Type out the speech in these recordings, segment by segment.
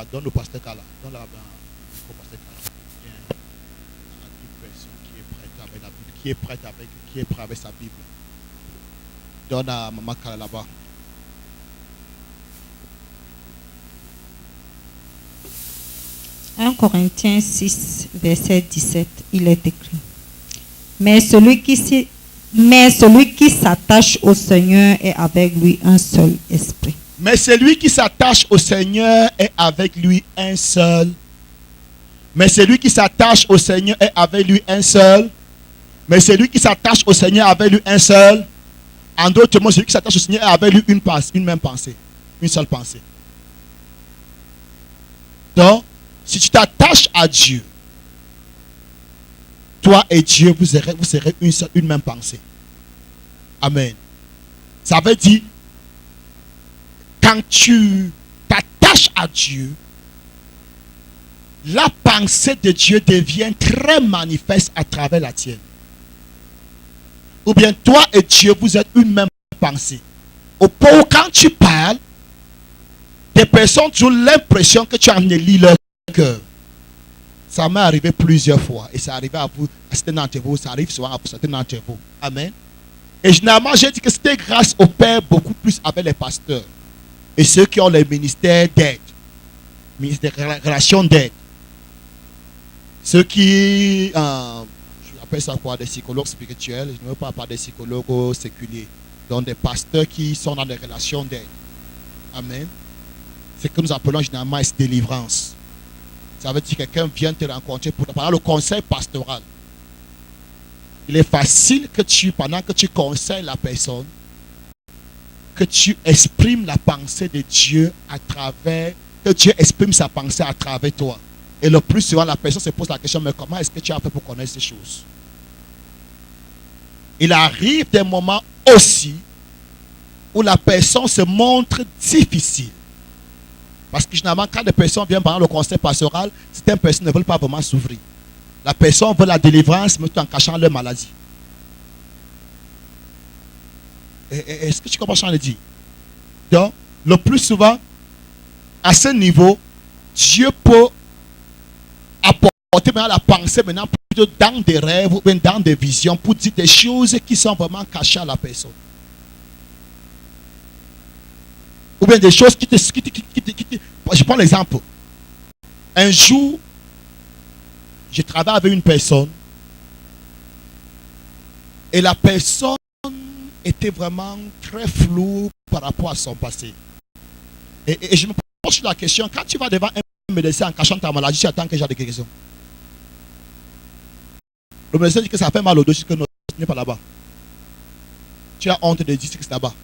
donne le pasteur Kala. Donne la au pasteur Kala. Bien, à une personne qui est prête avec la Bible, qui est prête avec sa Bible. Donne à maman Kala là-bas. Un Corinthiens 6, verset 17, il est écrit. Mais celui qui s'attache au Seigneur est avec lui un seul esprit. Mais celui qui s'attache au Seigneur est avec lui un seul. Mais celui qui s'attache au Seigneur est avec lui un seul. Mais celui qui s'attache au Seigneur est avec lui un seul. En d'autres mots, celui qui s'attache au Seigneur est avec lui une même pensée. Une seule pensée. Donc, si tu t'attaches à Dieu, toi et Dieu, vous serez une même pensée. Amen. Ça veut dire, quand tu t'attaches à Dieu, la pensée de Dieu devient très manifeste à travers la tienne. Ou bien toi et Dieu, vous êtes une même pensée. Au point où quand tu parles, des personnes ont l'impression que tu ennelis leur cœur. Ça m'est arrivé plusieurs fois. Et ça arrive à vous, à certains d'entre vous, ça arrive souvent à certains d'entre vous. Amen. Et généralement, j'ai dit que c'était grâce au Père beaucoup plus avec les pasteurs. Et ceux qui ont les ministères d'aide. Ministères de relations d'aide. Ceux qui, je appelle ça quoi, des psychologues spirituels. Je ne veux pas parler des psychologues séculiers. Donc des pasteurs qui sont dans des relations d'aide. Amen. C'est ce que nous appelons généralement délivrance. Ça veut dire que quelqu'un vient te rencontrer pour parler le conseil pastoral. Il est facile que pendant que tu conseilles la personne, que tu exprimes la pensée de Dieu à travers, que Dieu exprime sa pensée à travers toi. Et le plus souvent, la personne se pose la question, mais comment est-ce que tu as fait pour connaître ces choses? Il arrive des moments aussi où la personne se montre difficile. Parce que généralement, quand des personnes viennent pendant le conseil pastoral, certaines personnes ne veulent pas vraiment s'ouvrir. La personne veut la délivrance, mais tout en cachant leur maladie. Est-ce que tu comprends ce que je dis? Donc, le plus souvent, à ce niveau, Dieu peut apporter maintenant la pensée maintenant plutôt dans des rêves ou bien dans des visions pour dire des choses qui sont vraiment cachées à la personne. Ou bien des choses qui te... Je prends l'exemple. Un jour, je travaille avec une personne et la personne était vraiment très floue par rapport à son passé. Et je me pose la question, quand tu vas devant un médecin en cachant ta maladie, tu attends que j'ai de guérison. Le médecin dit que ça fait mal au dos, que non, ce n'est pas là-bas. Tu as honte de dire que c'est là-bas.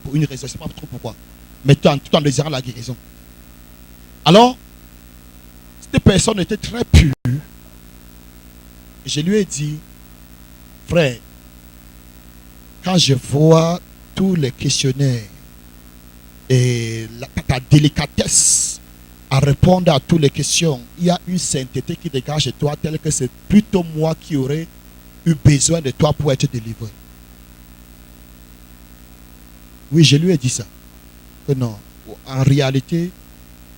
Pour une raison, je ne sais pas trop pourquoi. Mais tout en désirant la guérison. Alors, cette personne était très pure. Je lui ai dit, frère, quand je vois tous les questionnaires et ta délicatesse à répondre à toutes les questions, il y a une sainteté qui dégage de toi telle que c'est plutôt moi qui aurais eu besoin de toi pour être délivré. Oui, je lui ai dit ça. Que non, en réalité,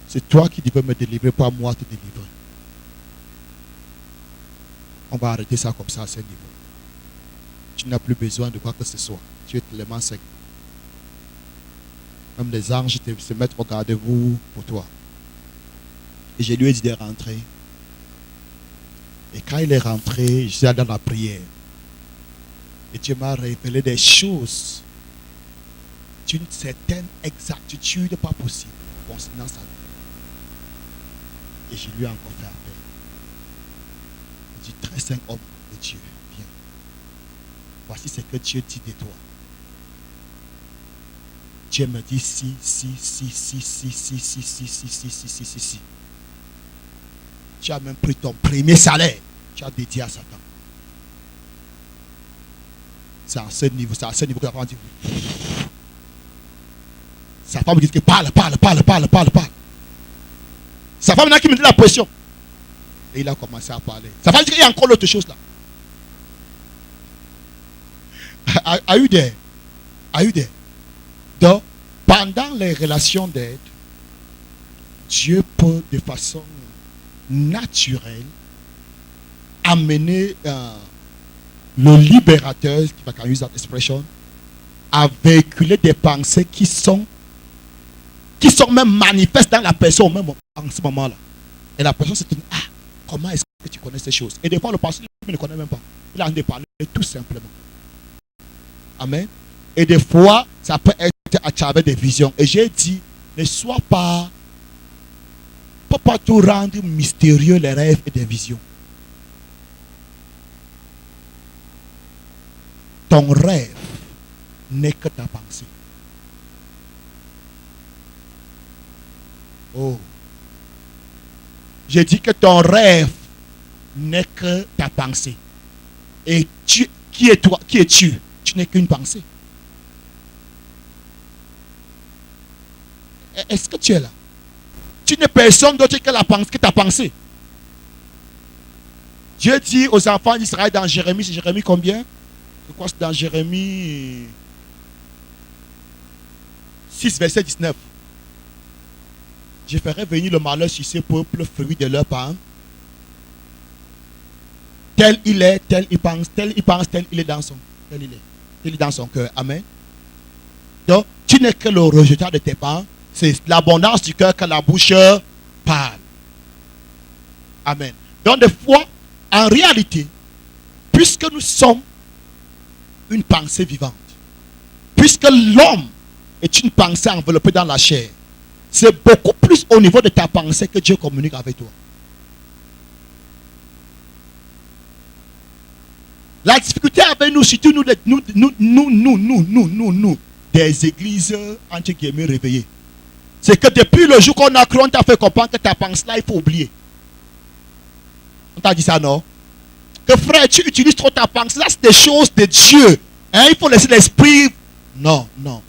c'est toi qui devais me délivrer, pas moi te délivrer. On va arrêter ça comme ça à ce niveau. Tu n'as plus besoin de quoi que ce soit. Tu es tellement sec. Même les anges se mettent au garde-vous pour toi. Et je lui ai dit de rentrer. Et quand il est rentré, je suis allé dans la prière. Et Dieu m'a révélé des choses d'une certaine exactitude pas possible concernant sa vie. Et je lui ai encore fait appel. Il dit, très saint homme de Dieu, viens. Voici ce que Dieu dit de toi. Dieu me dit si. Tu as même pris ton premier salaire. Tu as dédié à Satan. C'est à ce niveau que la femme dit. Sa femme me dit que parle. Sa femme qui me dit la pression. Et il a commencé à parler. Sa femme dit qu'il y a encore l'autre chose là. Are you there? Donc, pendant les relations d'aide, Dieu peut de façon naturelle amener le libérateur, qui va use that expression, à véhiculer des pensées qui sont même manifestes dans la personne même en ce moment-là. Et la personne se dit, ah, comment est-ce que tu connais ces choses? Et des fois, le pasteur ne connaît même pas. Il a envie de parler tout simplement. Amen. Et des fois, ça peut être à travers des visions. Et j'ai dit, ne sois pas, faut pas tout rendre mystérieux les rêves et des visions. Ton rêve n'est que ta pensée. Oh. J'ai dit que ton rêve n'est que ta pensée. Et tu, qui es toi? Qui es-tu? Tu n'es qu'une pensée. Est-ce que tu es là? Tu n'es personne d'autre que ta pensée. Dieu dit aux enfants d'Israël dans Jérémie, c'est Jérémie combien? Je crois que c'est dans Jérémie 6, verset 19. Je ferai venir le malheur sur ce peuple, fruit de leur pain. Tel il est, tel il pense, tel il est dans son, tel il est dans son cœur. Amen. Donc, tu n'es que le rejetant de tes parents. C'est l'abondance du cœur que la bouche parle. Amen. Donc, des fois, en réalité, puisque nous sommes une pensée vivante, puisque l'homme est une pensée enveloppée dans la chair, c'est beaucoup plus au niveau de ta pensée que Dieu communique avec toi. La difficulté avec nous, surtout nous, des églises entre guillemets réveillées, c'est que depuis le jour qu'on a cru, on t'a fait comprendre que ta pensée là, il faut oublier. On t'a dit ça, non? Que frère, tu utilises trop ta pensée là, c'est des choses de Dieu. Hein? Il faut laisser l'esprit. Non, non.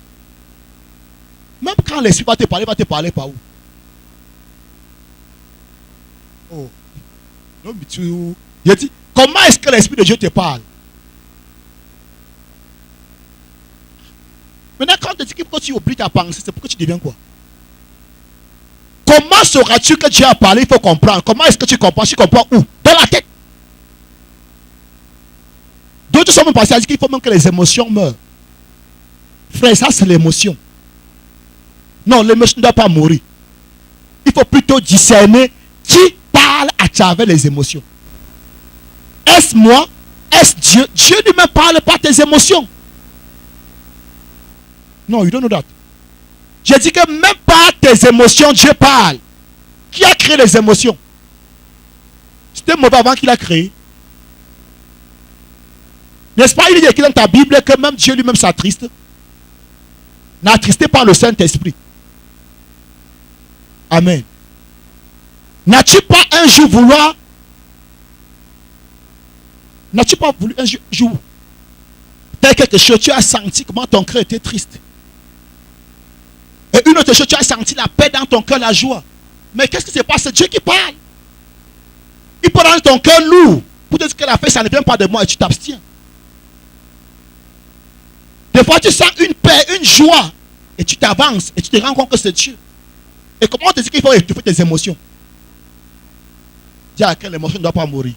Même quand l'esprit va te parler par où? Oh. Non, mais tu. Je dis, comment est-ce que l'esprit de Dieu te parle? Maintenant, quand on te dit qu'il faut que tu oublies ta pensée, c'est pourquoi tu deviens quoi? Comment sauras-tu que Dieu a parlé? Il faut comprendre. Comment est-ce que tu comprends? Tu comprends où? Dans la tête. D'autres sont même passés à dire qu'il faut même que les émotions meurent. Frère, ça c'est l'émotion. Non, l'émotion ne doit pas mourir. Il faut plutôt discerner qui parle à travers les émotions. Est-ce moi? Est-ce Dieu? Dieu ne me parle pas tes émotions. Non, you don't know that. J'ai dit que même pas tes émotions, Dieu parle. Qui a créé les émotions? C'était mauvais avant qu'il a créé. N'est-ce pas? Il est écrit dans ta Bible que même Dieu lui-même s'attriste. N'attristé par le Saint-Esprit. Amen. N'as-tu pas un jour vouloir? N'as-tu pas voulu un jour faire quelque chose, tu as senti comment ton cœur était triste? Et une autre chose, tu as senti la paix dans ton cœur, la joie. Mais qu'est-ce qui se passe? C'est Dieu qui parle. Il peut rendre ton cœur lourd pour te dire que la paix, ça ne vient pas de moi et tu t'abstiens. Des fois, tu sens une paix, une joie et tu t'avances et tu te rends compte que c'est Dieu. Et comment on te dit qu'il faut étouffer tes émotions? Dis à quelle émotion ne doit pas mourir.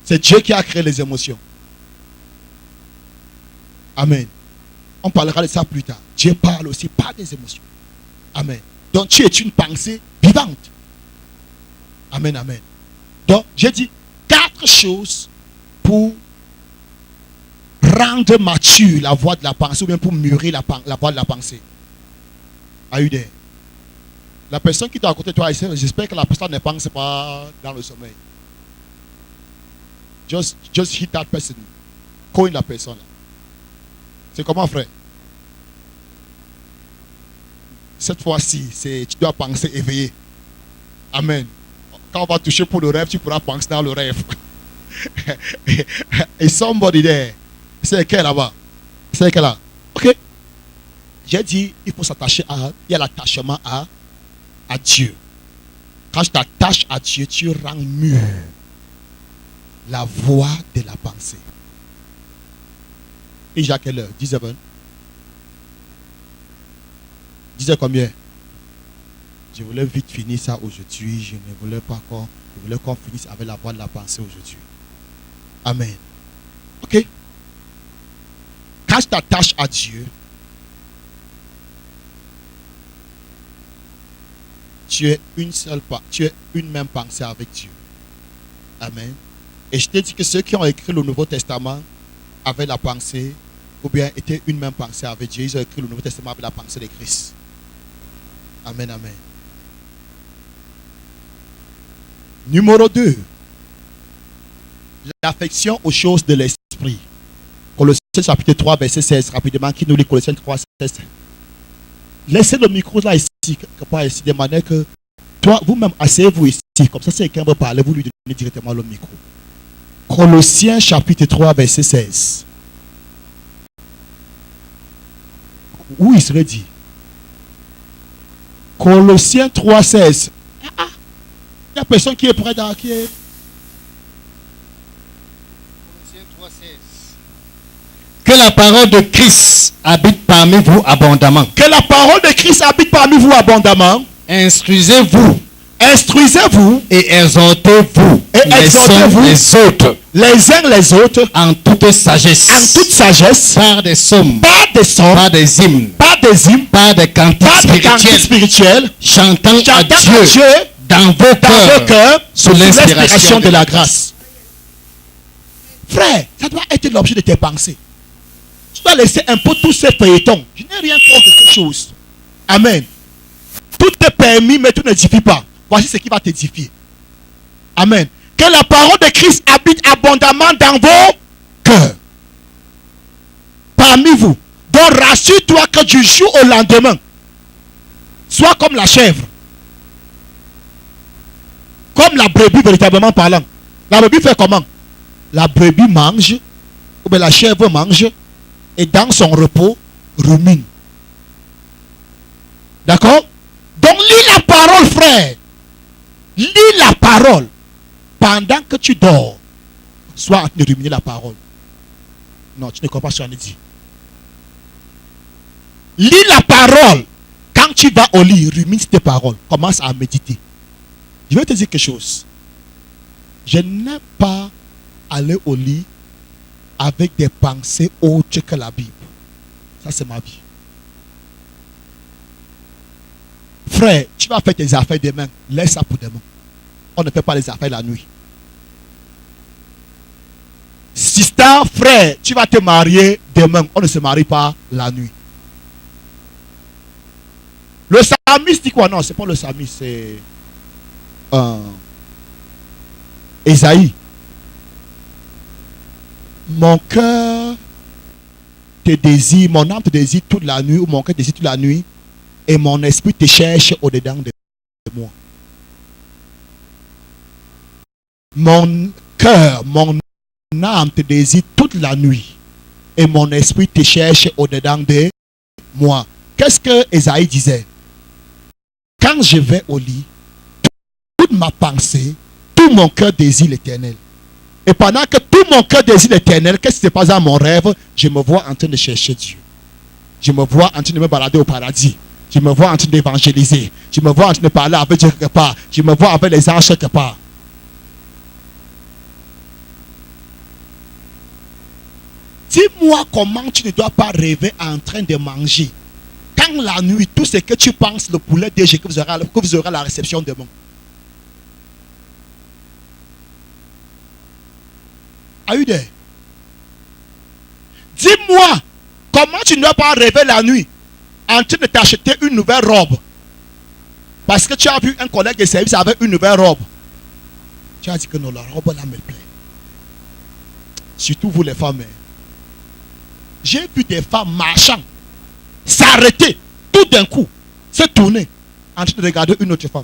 C'est Dieu qui a créé les émotions. Amen. On parlera de ça plus tard. Dieu parle aussi par des émotions. Amen. Donc tu es une pensée vivante. Amen, amen. Donc j'ai dit 4 choses pour rendre mature la voie de la pensée ou bien pour mûrir la voie de la pensée. Are you there? La personne qui est à côté de toi, j'espère que la personne ne pense pas dans le sommeil. Just hit that person. Cogne la personne. C'est comment, frère? Cette fois-ci, tu dois penser éveillé. Amen. Quand on va toucher pour le rêve, tu pourras penser dans le rêve. Et somebody there. C'est quel là-bas? C'est quel là? Ok. J'ai dit, il faut s'attacher à. Il y a l'attachement à Dieu. Quand tu t'attaches à Dieu, tu rends mûr la voie de la pensée. Et j'ai à quelle heure? 10h. 10h combien? Je voulais vite finir ça aujourd'hui. Je ne voulais pas qu'on... Je voulais qu'on finisse avec la voie de la pensée aujourd'hui. Amen. Ok? Quand tu t'attaches à Dieu, tu es tu es une même pensée avec Dieu. Amen. Et je t'ai dit que ceux qui ont écrit le Nouveau Testament avaient la pensée, ou bien étaient une même pensée avec Dieu. Ils ont écrit le Nouveau Testament avec la pensée de Christ. Amen, amen. Numéro 2. L'affection aux choses de l'esprit. Colossiens chapitre 3, verset 16. Rapidement, qui nous lit Colossiens 3, 16. Laissez le micro là ici, quelque part ici, de manière que toi, vous-même, asseyez-vous ici. Comme ça, si quelqu'un veut parler, vous lui donnez directement le micro. Colossiens chapitre 3, verset 16. Où il serait dit? Colossiens 3, 16. Il n'y a personne qui est prêt dans qui est. Colossiens 3, 16. Que la parole de Christ habite parmi vous abondamment. Que la parole de Christ habite parmi vous abondamment. Instruisez-vous. Instruisez-vous. Et exhortez-vous. Et exhortez-vous les autres. Les uns les autres. En toute sagesse. En toute sagesse. Par des psaumes. Par des psaumes. Par des hymnes. Par des hymnes. Par des cantiques spirituels. Chantant à Dieu. Dans vos cœurs. Sous l'inspiration de la grâce. Frère, ça doit être l'objet de tes pensées. Tu dois laisser un peu tous ces feuilletons. Je n'ai rien contre ces choses. Amen. Tout est permis, mais tout n'édifie pas. Voici ce qui va t'édifier. Amen. Que la parole de Christ habite abondamment dans vos cœurs. Parmi vous. Donc rassure-toi que du jour au lendemain, sois comme la chèvre. Comme la brebis, véritablement parlant. La brebis fait comment? La brebis mange, ou bien la chèvre mange, et dans son repos, rumine. D'accord? Donc lis la parole, frère. Lis la parole. Pendant que tu dors, sois en train de ruminer la parole. Non, tu ne comprends pas ce qu'on dit. Lis la parole. Quand tu vas au lit, rumine tes paroles. Commence à méditer. Je vais te dire quelque chose. Je n'aime pas aller au lit avec des pensées autres que la Bible. Ça, c'est ma vie. Frère, tu vas faire tes affaires demain. Laisse ça pour demain. On ne fait pas les affaires la nuit. Sister, frère, tu vas te marier demain. On ne se marie pas la nuit. Le psalmiste dit quoi? Non, c'est pas le psalmiste, c'est Ésaïe. Mon cœur te désire, mon âme te désire toute la nuit, ou mon cœur te désire toute la nuit, et mon esprit te cherche au-dedans de moi. Mon cœur, mon âme te désire toute la nuit, et mon esprit te cherche au-dedans de moi. Qu'est-ce que Ésaïe disait? Quand je vais au lit, toute ma pensée, tout mon cœur désire l'Éternel. Et pendant que tout mon cœur désire l'Éternel, qu'est-ce qui se passe dans mon rêve? Je me vois en train de chercher Dieu. Je me vois en train de me balader au paradis. Je me vois en train d'évangéliser. Je me vois en train de parler avec Dieu quelque part. Je me vois avec les anges quelque part. Dis-moi comment tu ne dois pas rêver en train de manger. Quand la nuit, tout ce que tu penses, le poulet DG que vous aurez à la réception demain. Are you there? Dis-moi, comment tu ne dois pas rêver la nuit en train de t'acheter une nouvelle robe? Parce que tu as vu un collègue de service avec une nouvelle robe. Tu as dit que non, la robe là me plaît. Surtout vous les femmes. J'ai vu des femmes marchant, s'arrêter, tout d'un coup, se tourner, en train de regarder une autre femme.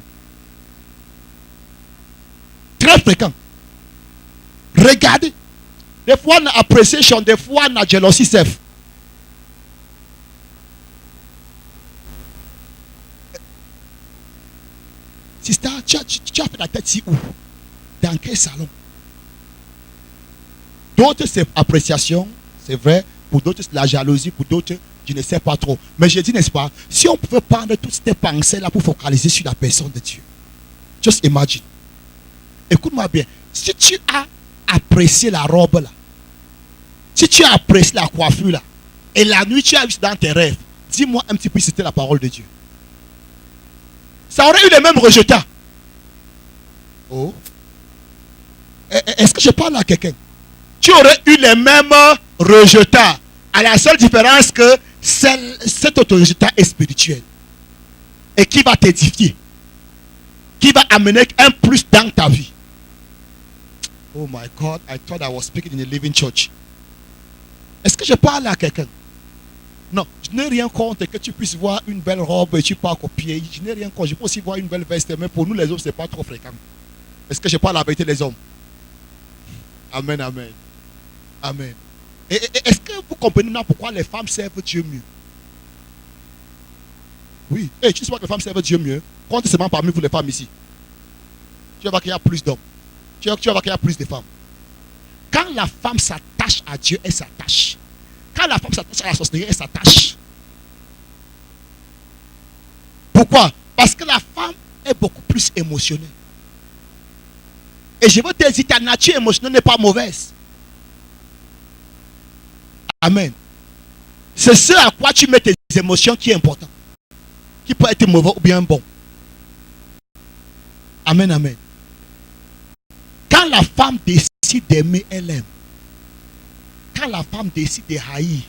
Très fréquent. Regardez. Des fois, on a appreciation, des fois, on a jealousy self. Sister, tu as fait la tête si où? Dans quel salon? D'autres, c'est appréciation, c'est vrai. Pour d'autres, c'est la jalousie. Pour d'autres, Je ne sais pas trop. Mais je dis, n'est-ce pas, si on pouvait prendre toutes ces pensées-là pour focaliser sur la personne de Dieu. Just imagine. Écoute-moi bien. Si tu as apprécié la robe là, si tu as apprécié la coiffure là, et la nuit tu as vu dans tes rêves, dis-moi un petit peu si c'était la parole de Dieu. Ça aurait eu les mêmes résultats. Oh. Est-ce que je parle à quelqu'un? Tu aurais eu les mêmes résultats. À la seule différence que cet autre résultat est spirituel. Et qui va t'édifier. Qui va amener un plus dans ta vie. Oh my God, I thought I was speaking in a living church. Est-ce que je parle à quelqu'un? Non, je n'ai rien contre que tu puisses voir une belle robe et tu pars copier. Je n'ai rien contre. Je peux aussi voir une belle veste, mais pour nous les hommes, ce n'est pas trop fréquent. Est-ce que je parle la vérité des hommes? Amen, amen. Amen. Et est-ce que vous comprenez maintenant pourquoi les femmes servent Dieu mieux? Oui. Et tu sais pas que les femmes servent Dieu mieux? Compte seulement parmi vous les femmes ici. Tu vas voir qu'il y a plus d'hommes. Tu vas voir qu'il y a plus de femmes. Quand la femme s'attache à Dieu, elle s'attache. Quand la femme s'attache à la sorcellerie, elle s'attache. Pourquoi? Parce que la femme est beaucoup plus émotionnelle. Et je veux te dire, ta nature émotionnelle n'est pas mauvaise. Amen. C'est ce à quoi tu mets tes émotions qui est important. Qui peut être mauvais ou bien bon. Amen, amen. Quand la femme décide d'aimer, elle aime. Quand la femme décide de haïr,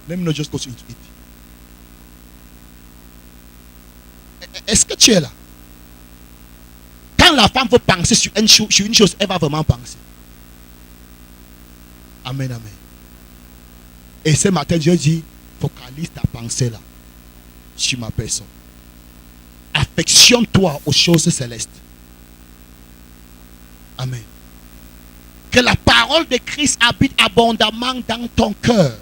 let me not just go into it. Est-ce que tu es là? Quand la femme veut penser sur une chose, elle va vraiment penser. Amen, amen. Et ce matin, Dieu dit, focalise ta pensée là, sur ma personne. Affectionne-toi aux choses célestes. Amen. Que la parole de Christ habite abondamment dans ton cœur.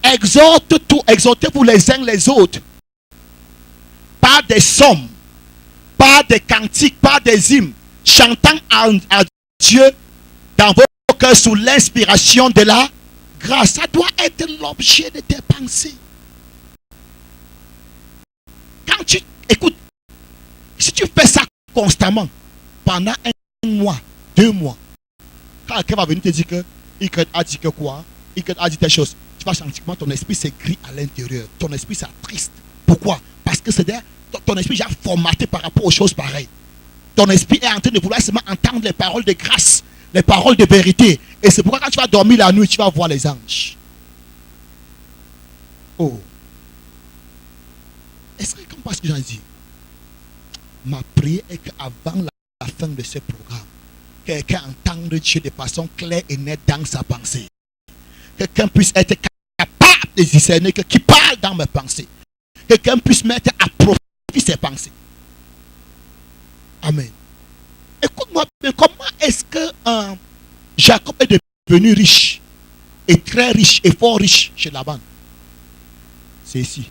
Exhortez-vous les uns les autres. Par des psaumes, par des cantiques, par des hymnes, chantant à Dieu dans vos cœurs sous l'inspiration de la grâce. Ça doit être l'objet de tes pensées. Quand tu écoutes, si tu fais ça constamment, pendant un mois, 2 mois, quand quelqu'un va venir te dire que Iker a dit que quoi, Iker a dit telle chose, tu vas sentir que ton esprit s'est gris à l'intérieur, ton esprit s'attriste. Pourquoi? Parce que c'est ton esprit est déjà formaté par rapport aux choses pareilles. Ton esprit est en train de vouloir seulement entendre les paroles de grâce, les paroles de vérité. Et c'est pourquoi quand tu vas dormir la nuit, tu vas voir les anges. Oh. Est-ce que, comme parce que j'en dis, ma prière est qu'avant la fin de ce programme, quelqu'un entende Dieu de façon claire et nette dans sa pensée. Quelqu'un puisse être capable de discerner qui parle dans mes pensées. Quelqu'un puisse mettre à profit ses pensées. Amen. Écoute-moi bien, comment est-ce que Jacob est devenu riche, et très riche, et fort riche chez Laban? C'est ici.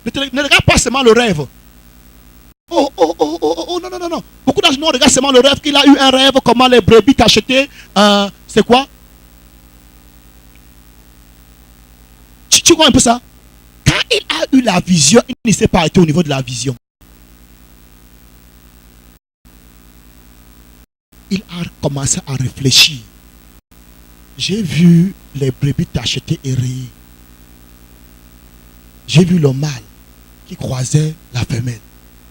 Ne regarde pas seulement le rêve. Oh, non. Beaucoup d'entre nous regardent seulement le rêve qu'il a eu un rêve, comment les brebis t'achetaient. C'est quoi? Tu vois un peu ça? Quand il a eu la vision, il ne s'est pas arrêté au niveau de la vision. Il a commencé à réfléchir. J'ai vu les brebis t'acheter et rire. J'ai vu le mâle qui croisait la femelle.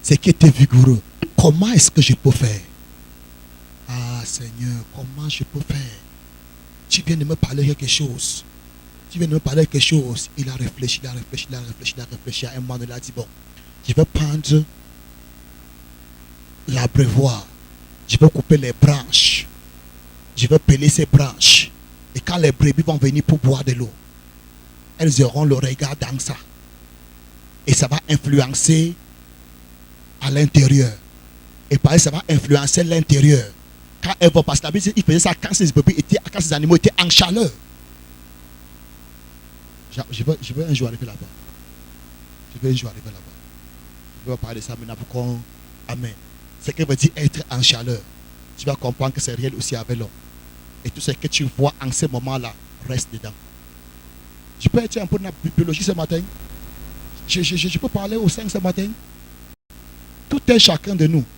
C'est qui était vigoureux. Comment est-ce que je peux faire? Ah Seigneur, comment je peux faire? Tu viens de me parler quelque chose. Il a réfléchi. À un moment, il a dit, bon, je vais prendre l'abreuvoir. Je vais couper les branches. Je vais peler ces branches. Et quand les brebis vont venir pour boire de l'eau, elles auront le regard dans ça. Et ça va influencer à l'intérieur. Et pareil, ça va influencer l'intérieur. Quand elles vont passer, il faisait ça quand ces animaux étaient en chaleur. Je veux un jour arriver là-bas. Je vais parler de ça maintenant pour qu'on... Amen. Ce qui veut dire être en chaleur. Tu vas comprendre que c'est réel aussi avec l'homme. Et tout ce que tu vois en ce moment-là, reste dedans. Je peux être un peu de la biologie ce matin. Je peux parler aux 5 ce matin. Tout un chacun de nous